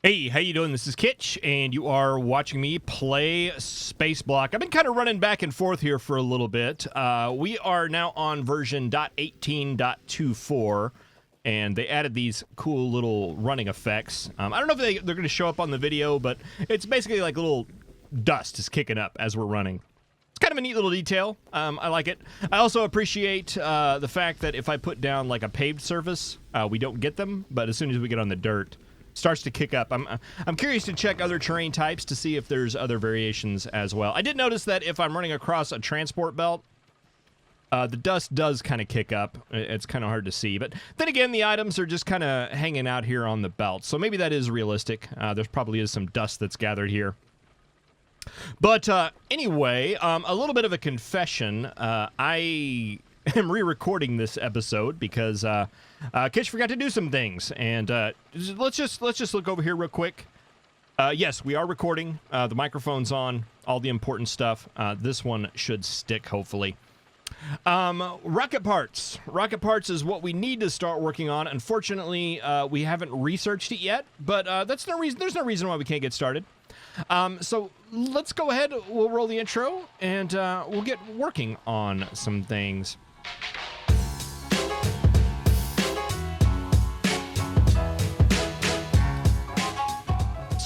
Hey, how you doing? This is Kitch, and you are watching me play Spaceblock. I've been kind of running back and forth here for a little bit. We are now on version .18.24, and they added these cool little running effects. I don't know if they're going to show up on the video, but it's basically like a little dust is kicking up as we're running. It's kind of a neat little detail. I like it. I also appreciate the fact that if I put down like a paved surface, we don't get them, but as soon as we get on the dirt, starts to kick up. I'm curious to check other terrain types to see if there's other variations as well. I did notice that if I'm running across a transport belt, the dust does kind of kick up. It's kind of hard to see. But then again, the items are just kind of hanging out here on the belt. So maybe that is realistic. There probably is some dust that's gathered here. But anyway, a little bit of a confession. I am re-recording this episode because Kitch forgot to do some things, and let's just look over here real quick. Yes, we are recording. The microphone's on. All the important stuff. This one should stick, hopefully. Rocket parts. Rocket parts is what we need to start working on. Unfortunately, we haven't researched it yet, but that's no reason. There's no reason why we can't get started. So let's go ahead. We'll roll the intro, and we'll get working on some things.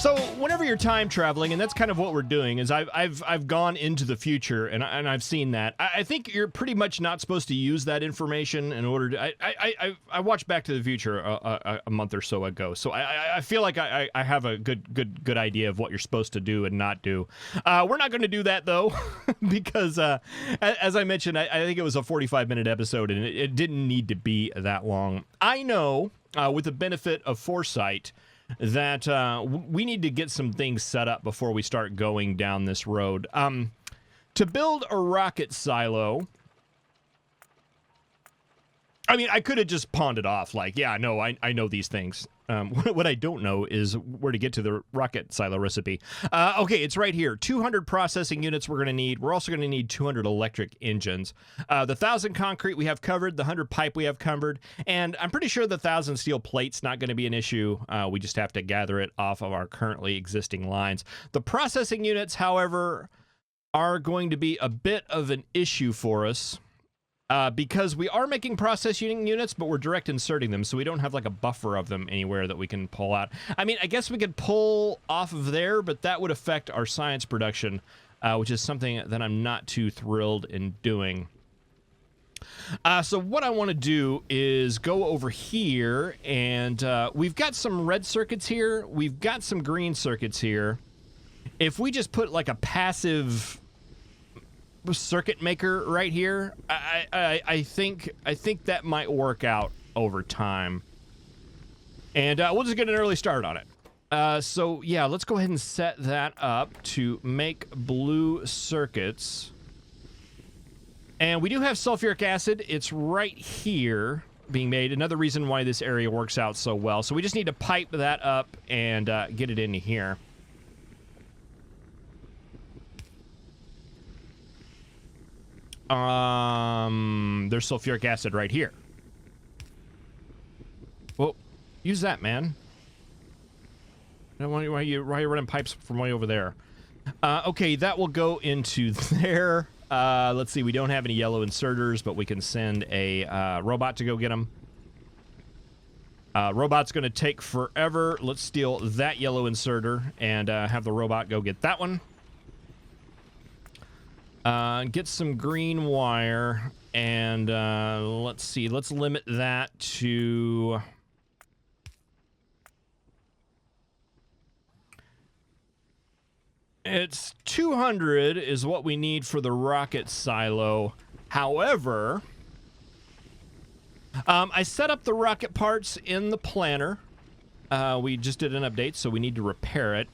So whenever you're time traveling, and that's kind of what we're doing, is I've gone into the future and I've seen that. I think you're pretty much not supposed to use that information in order to. I watched Back to the Future a month or so ago, so I feel like I have a good idea of what you're supposed to do and not do. We're not going to do that though, because as I mentioned, I think it was a 45-minute episode and it didn't need to be that long. I know with the benefit of foresight that we need to get some things set up before we start going down this road. To build a rocket silo, I mean, I could have just pawned it off, like, yeah, no, I know these things. What I don't know is where to get to the rocket silo recipe. Okay, it's right here. 200 processing units we're going to need. We're also going to need 200 electric engines. The 1,000 concrete we have covered. The 100 pipe we have covered. And I'm pretty sure the 1,000 steel plate's not going to be an issue. We just have to gather it off of our currently existing lines. The processing units, however, are going to be a bit of an issue for us. Because we are making processing units, but we're direct inserting them, so we don't have like a buffer of them anywhere that we can pull out. I mean, I guess we could pull off of there, but that would affect our science production, which is something that I'm not too thrilled in doing. So what I want to do is go over here, and we've got some red circuits here. We've got some green circuits here. If we just put like a passive circuit maker right here, I think that might work out over time, and we'll just get an early start on it. So yeah, let's go ahead and set that up to make blue circuits, and we do have sulfuric acid. It's right here being made. Another reason why this area works out so well. So we just need to pipe that up and get it into here. There's sulfuric acid right here. Well, use that, man. I don't want why you running pipes from way over there. Okay, that will go into there. Let's see, we don't have any yellow inserters, but we can send a robot to go get them. Robot's going to take forever. Let's steal that yellow inserter and have the robot go get that one. Get some green wire, and let's see, let's limit that to it's 200 is what we need for the rocket silo. However, I set up the rocket parts in the planner. We just did an update, so we need to repair it.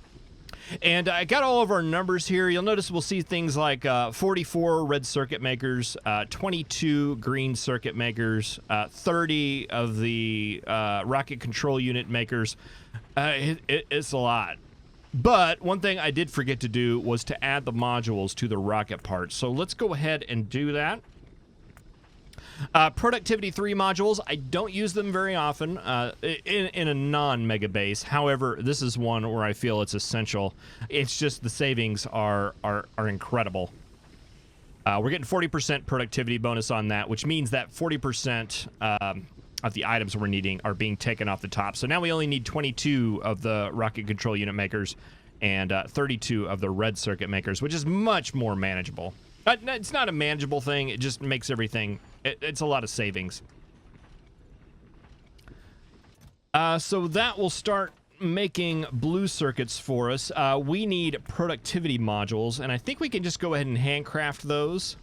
And I got all of our numbers here. You'll notice we'll see things like 44 red circuit makers, 22 green circuit makers, 30 of the rocket control unit makers. It's a lot. But one thing I did forget to do was to add the modules to the rocket parts. So let's go ahead and do that. Productivity 3 modules, I don't use them very often in a non-mega base. However, this is one where I feel it's essential. It's just the savings are incredible. We're getting 40% productivity bonus on that, which means that 40% of the items we're needing are being taken off the top. So now we only need 22 of the rocket control unit makers and 32 of the red circuit makers, which is much more manageable. It's not a manageable thing. It just makes everything... It's a lot of savings. So that will start making blue circuits for us. We need productivity modules, and I think we can just go ahead and handcraft those.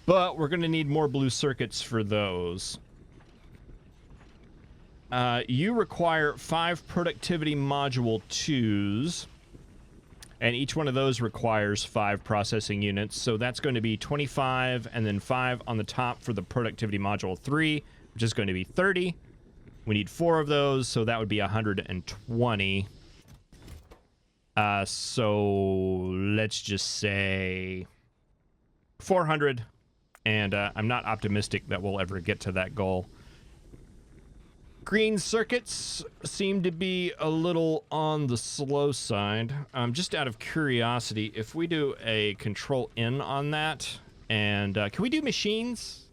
But we're going to need more blue circuits for those. You require 5 productivity module 2s. And each one of those requires 5 processing units. So that's going to be 25 and then 5 on the top for the productivity module 3, which is going to be 30. We need 4 of those, so that would be 120. So let's just say 400. And I'm not optimistic that we'll ever get to that goal. Green circuits seem to be a little on the slow side. Just out of curiosity, if we do a control N on that, and can we do machines?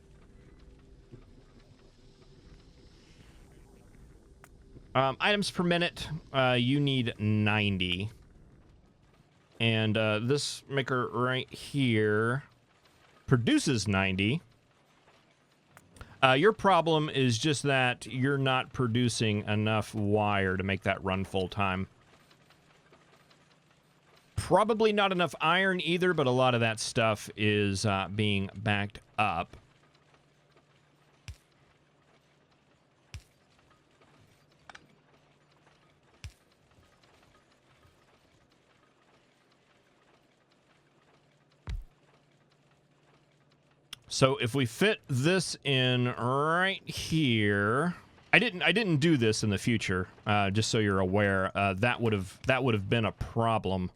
Items per minute, you need 90. And this maker right here produces 90. Your problem is just that you're not producing enough wire to make that run full time. Probably not enough iron either, but a lot of that stuff is being backed up. So if we fit this in right here, I didn't do this in the future, just so you're aware. That would have been a problem.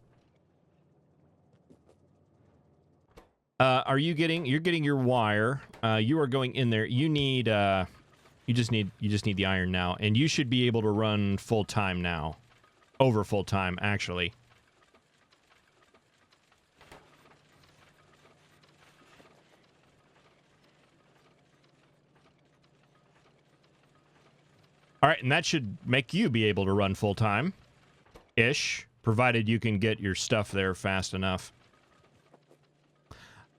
You're getting your wire. You are going in there. You need you just need the iron now, and you should be able to run full time now, over full time actually. All right, and that should make you be able to run full-time-ish, provided you can get your stuff there fast enough.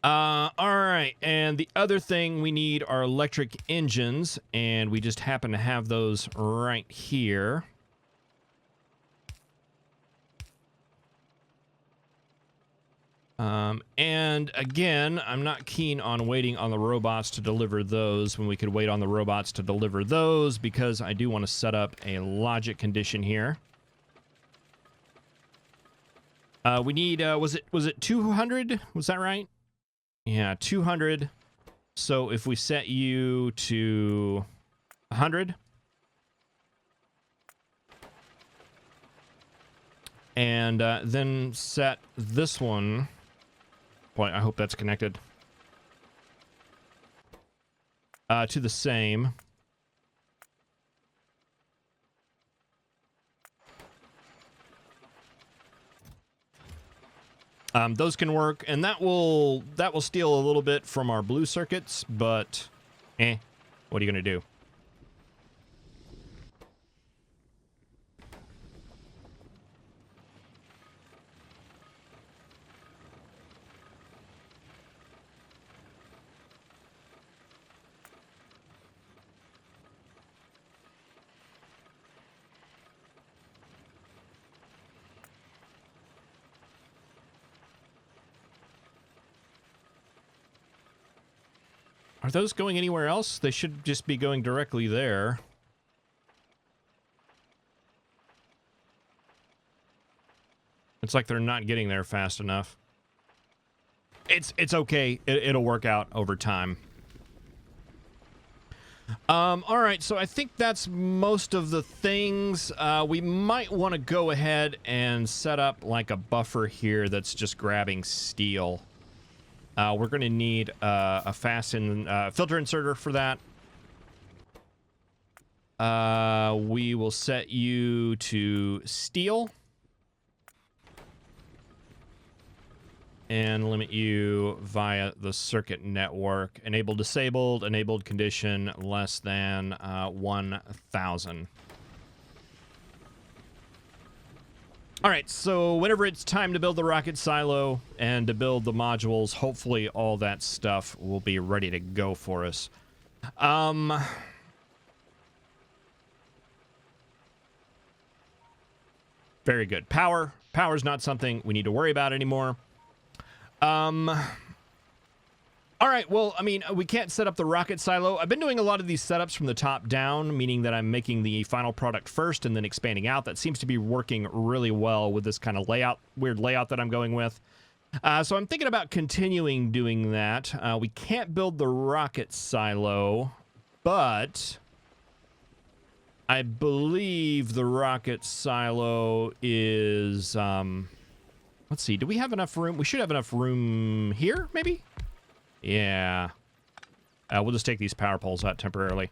All right, and the other thing we need are electric engines, and we just happen to have those right here. And again, I'm not keen on waiting on the robots to deliver those when we could wait on the robots to deliver those, because I do want to set up a logic condition here. We need, was it 200? Was that right? Yeah, 200. So if we set you to 100. And then set this one. Boy, I hope that's connected. To the same. Those can work, and that will steal a little bit from our blue circuits, but what are you gonna do? Are those going anywhere else? They should just be going directly there. It's like they're not getting there fast enough. It's okay. It'll work out over time. All right, so I think that's most of the things. We might want to go ahead and set up like a buffer here that's just grabbing steel. We're going to need a fast filter inserter for that. We will set you to steel. And limit you via the circuit network. Enabled, disabled, enabled condition less than 1,000. All right, so whenever it's time to build the rocket silo and to build the modules, hopefully all that stuff will be ready to go for us. Very good. Power. Power's not something we need to worry about anymore. All right, well, I mean, we can't set up the rocket silo. I've been doing a lot of these setups from the top down, meaning that I'm making the final product first and then expanding out. That seems to be working really well with this kind of layout, weird layout that I'm going with. So I'm thinking about continuing doing that. We can't build the rocket silo, but I believe the rocket silo is, let's see, do we have enough room? We should have enough room here, maybe? Yeah. We'll just take these power poles out temporarily.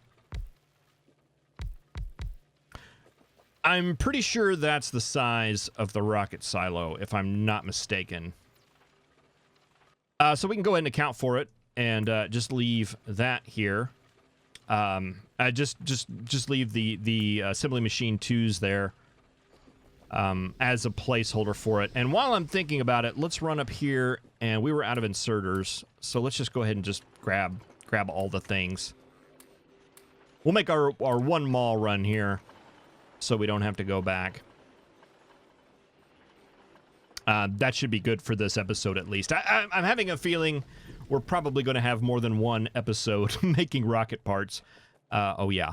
I'm pretty sure that's the size of the rocket silo, if I'm not mistaken. So we can go ahead and account for it and just leave that here. Just leave the assembly machine 2s there as a placeholder for it. And while I'm thinking about it, let's run up here, and we were out of inserters, so let's just go ahead and just grab all the things. We'll make our one mall run here so we don't have to go back. That should be good for this episode, at least. I'm having a feeling we're probably going to have more than one episode making rocket parts. Oh, yeah.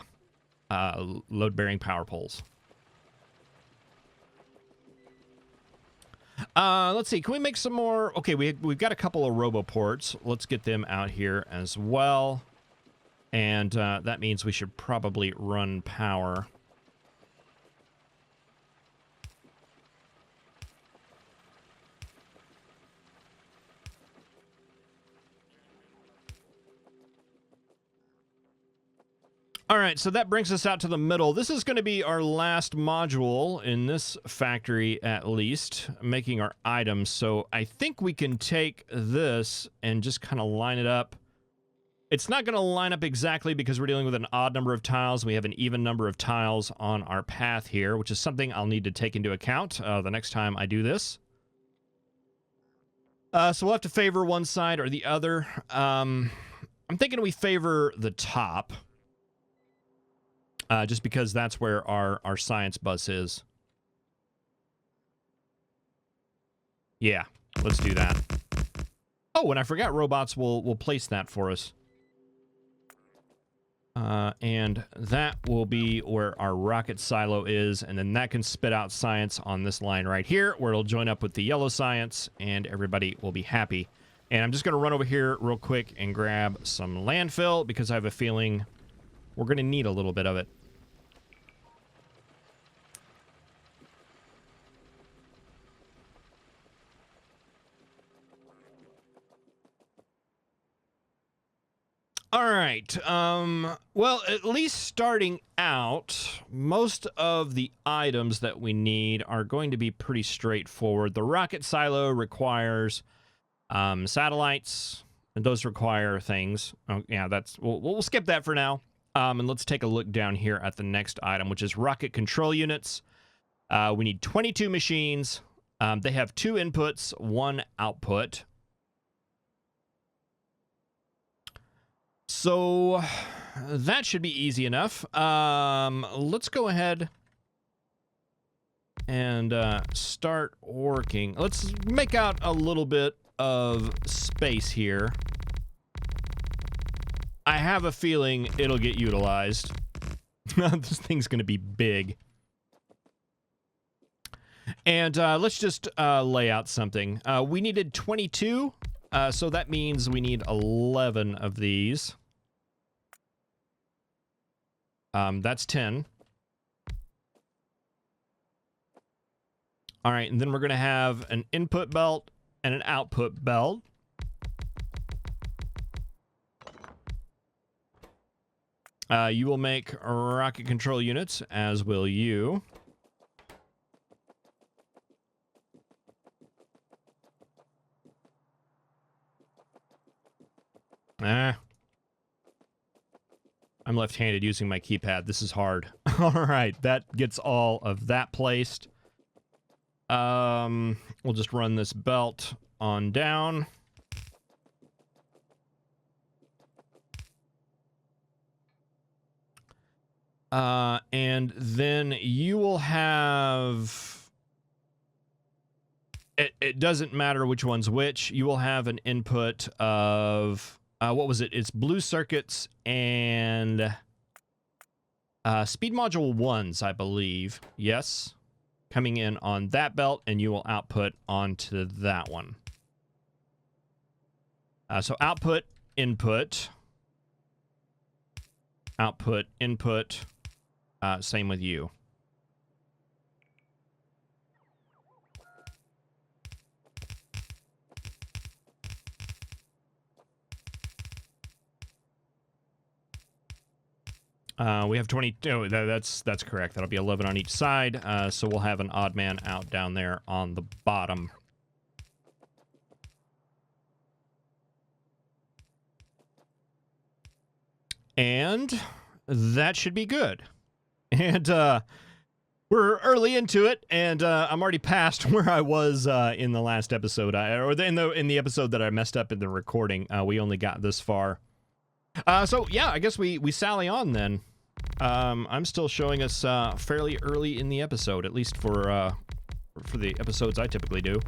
Load-bearing power poles. Let's see. Can we make some more? Okay, we've got a couple of roboports. Let's get them out here as well. And that means we should probably run power. All right, so that brings us out to the middle. This is going to be our last module in this factory, at least, making our items. So I think we can take this and just kind of line it up. It's not going to line up exactly because we're dealing with an odd number of tiles. We have an even number of tiles on our path here, which is something I'll need to take into account the next time I do this. So we'll have to favor one side or the other. I'm thinking we favor the top. Just because that's where our science bus is. Yeah, let's do that. Oh, and I forgot robots will place that for us. And that will be where our rocket silo is, and then that can spit out science on this line right here, where it'll join up with the yellow science, and everybody will be happy. And I'm just going to run over here real quick and grab some landfill, because I have a feeling we're going to need a little bit of it. All right. Well, at least starting out, most of the items that we need are going to be pretty straightforward. The rocket silo requires satellites, and those require things. Oh, yeah, we'll skip that for now. And let's take a look down here at the next item, which is rocket control units. We need 22 machines. They have 2 inputs, 1 output. So that should be easy enough. Let's go ahead and start working. Let's make out a little bit of space here. I have a feeling it'll get utilized. This thing's going to be big. And let's just lay out something. We needed 22. So that means we need 11 of these. That's 10. All right, and then we're going to have an input belt and an output belt. You will make rocket control units, as will you. I'm left-handed using my keypad. This is hard. All right, that gets all of that placed. We'll just run this belt on down. And then you will have... It doesn't matter which one's which. You will have an input of... what was it? It's blue circuits and... speed module 1s, I believe. Yes. Coming in on that belt, and you will output onto that one. So output, input. Output, input. Same with you. We have 20. Oh, that's correct. That'll be 11 on each side. So we'll have an odd man out down there on the bottom. And that should be good. And we're early into it, and I'm already past where I was in the last episode, in the episode that I messed up in the recording. We only got this far. So yeah, I guess we sally on then. I'm still showing us fairly early in the episode, at least for the episodes I typically do.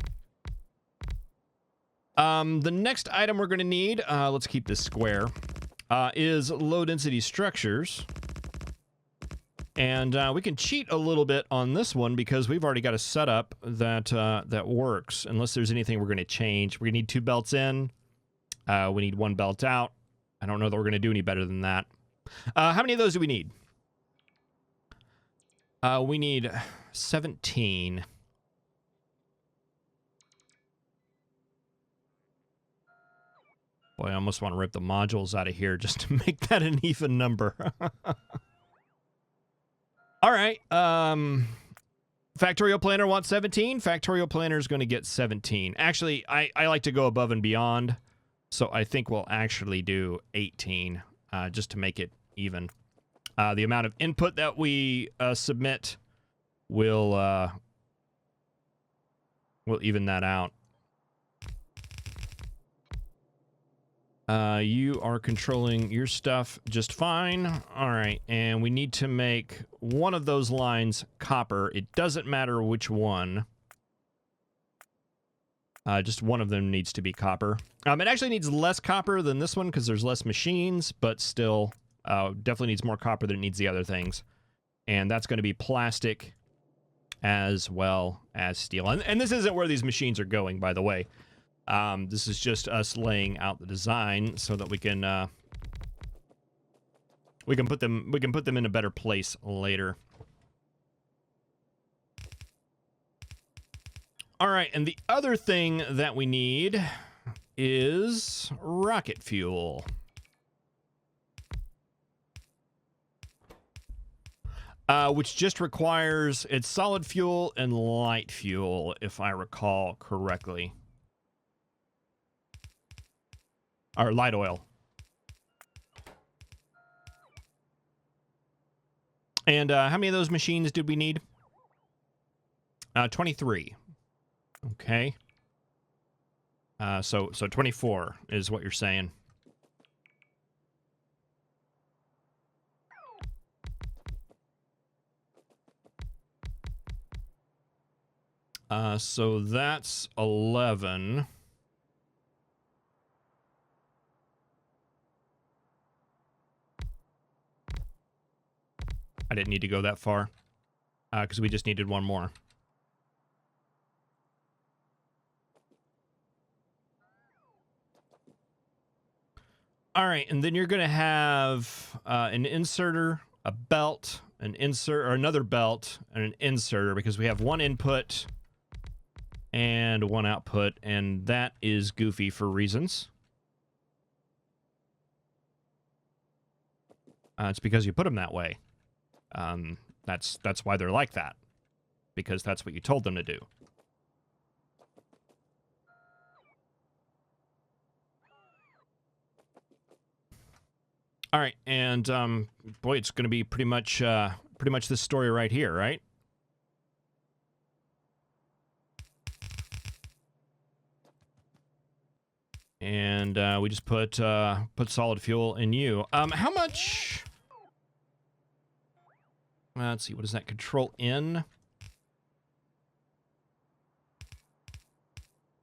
The next item we're going to need, let's keep this square, is low density structures. And we can cheat a little bit on this one because we've already got a setup that that works. Unless there's anything we're going to change. We need 2 belts in. We need 1 belt out. I don't know that we're going to do any better than that. How many of those do we need? We need 17. Boy, I almost want to rip the modules out of here just to make that an even number. All right. Factorio Planner wants 17. Factorio Planner is going to get 17. Actually, I like to go above and beyond. So I think we'll actually do 18 just to make it even. The amount of input that we submit will even that out. You are controlling your stuff just fine. All right, and we need to make one of those lines copper. It doesn't matter which one. Just one of them needs to be copper. It actually needs less copper than this one because there's less machines, but still definitely needs more copper than it needs the other things. And that's going to be plastic as well as steel. And this isn't where these machines are going, by the way. This is just us laying out the design so that we can put them in a better place later. All right, and the other thing that we need is rocket fuel. Which just requires, it's solid fuel and light fuel, if I recall correctly. Or light oil. And how many of those machines did we need? 23. Okay. So 24 is what you're saying. So that's 11. I didn't need to go that far because we just needed one more. All right, and then you're going to have an inserter, a belt, an insert, or another belt, and an inserter because we have one input and one output, and that is goofy for reasons. It's because you put them that way. That's why they're like that, because that's what you told them to do. All right, and boy, it's going to be pretty much this story right here, right? And we just put solid fuel in you. How much? Let's see. What is that? Control N.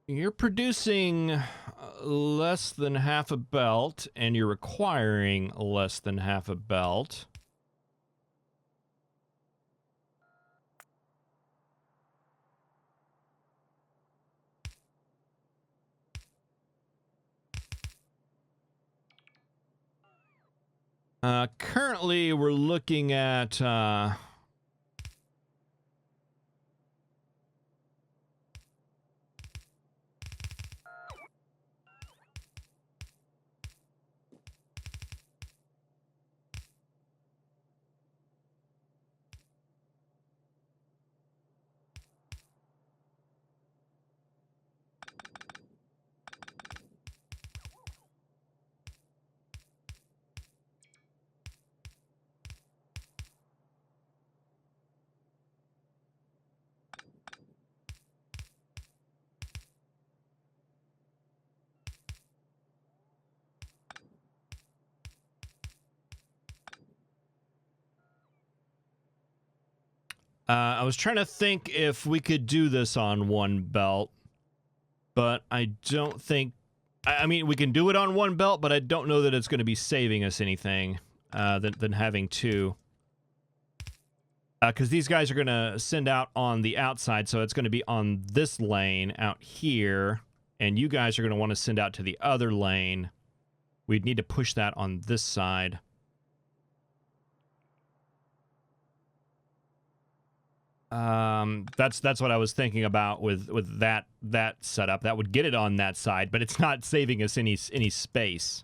You're producing less than half a belt, and you're requiring less than half a belt. Currently, we're looking at... I was trying to think if we could do this on one belt, but I don't think... I mean, we can do it on one belt, but I don't know that it's going to be saving us anything than having two. Because these guys are going to send out on the outside, so it's going to be on this lane out here, and you guys are going to want to send out to the other lane. We'd need to push that on this side. That's what I was thinking about with that setup. That would get it on that side, but it's not saving us any space.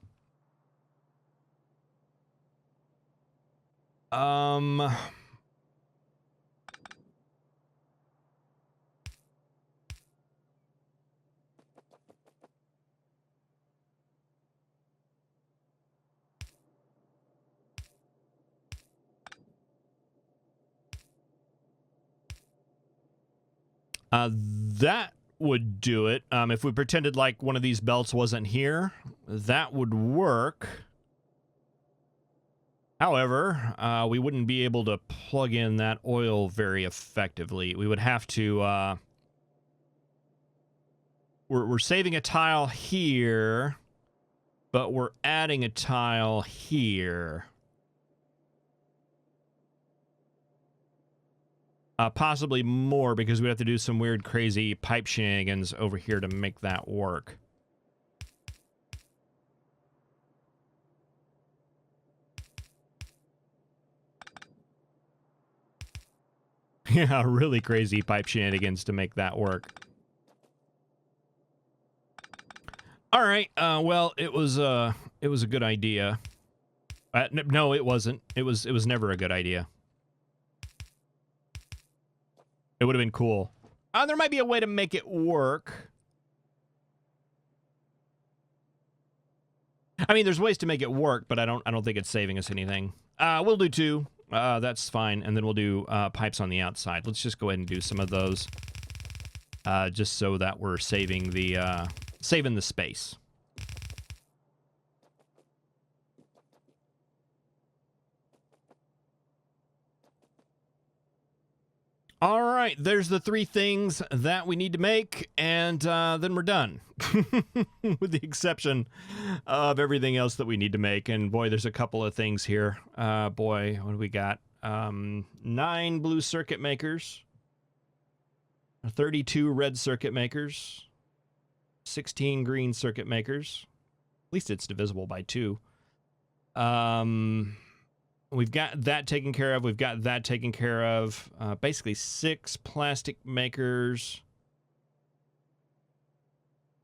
That would do it. If we pretended like one of these belts wasn't here, that would work. However, we wouldn't be able to plug in that oil very effectively. We would have to... We're saving a tile here, but we're adding a tile here. Possibly more, because we have to do some weird, crazy pipe shenanigans over here to make that work. Yeah, really crazy pipe shenanigans to make that work. All right. Well, it was a good idea. No, it wasn't. It was never a good idea. It would have been cool. There might be a way to make it work. I mean, there's ways to make it work, but I don't think it's saving us anything. We'll do two. That's fine, and then we'll do pipes on the outside. Let's just go ahead and do some of those, just so that we're saving the space. All right, there's the three things that we need to make, and then we're done, with the exception of everything else that we need to make. And boy, there's a couple of things here. Boy, what do we got? 9 blue circuit makers, 32 red circuit makers, 16 green circuit makers. At least it's divisible by 2. We've got that taken care of. We've got that taken care of. Basically 6 plastic makers,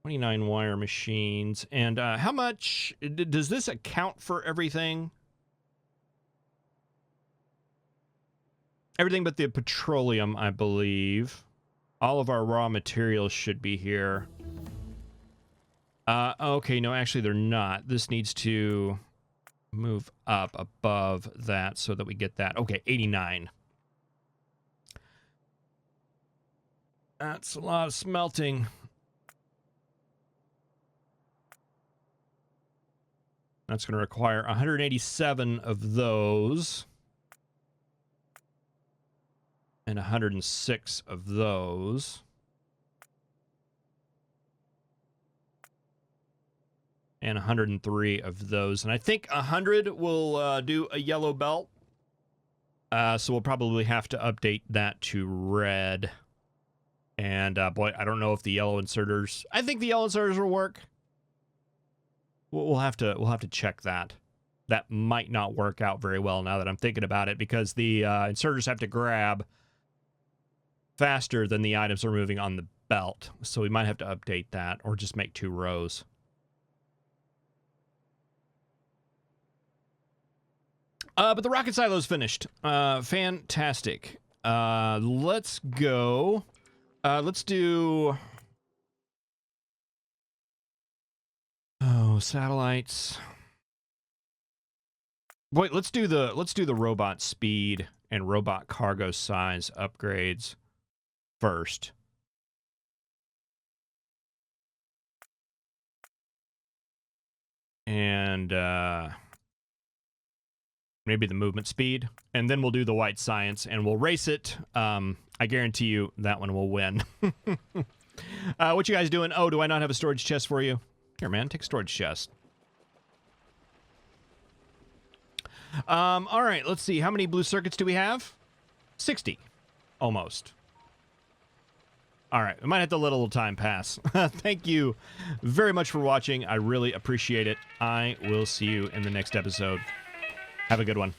29 wire machines. And how much does this account for everything? Everything but the petroleum, I believe. All of our raw materials should be here. Okay, no, actually they're not. This needs to move up above that so that we get that. Okay, 89. That's a lot of smelting. That's going to require 187 of those. And 106 of those. And 103 of those. And I think 100 will do a yellow belt. So we'll probably have to update that to red. And boy, I don't know if the yellow inserters... I think the yellow inserters will work. We'll have to check that. That might not work out very well now that I'm thinking about it, because the inserters have to grab faster than the items are moving on the belt. So we might have to update that, or just make 2 rows. But the rocket silo's finished. Fantastic. Let's go. Let's do... Oh, satellites. Wait, let's do the robot speed and robot cargo size upgrades first. And maybe the movement speed, and then we'll do the white science and we'll race it. I guarantee you that one will win. What you guys doing? Oh, do I not have a storage chest for you? Here, man, take a storage chest. All right, let's see. How many blue circuits do we have? 60. Almost. All right, we might have to let a little time pass. Thank you very much for watching. I really appreciate it. I will see you in the next episode. Have a good one.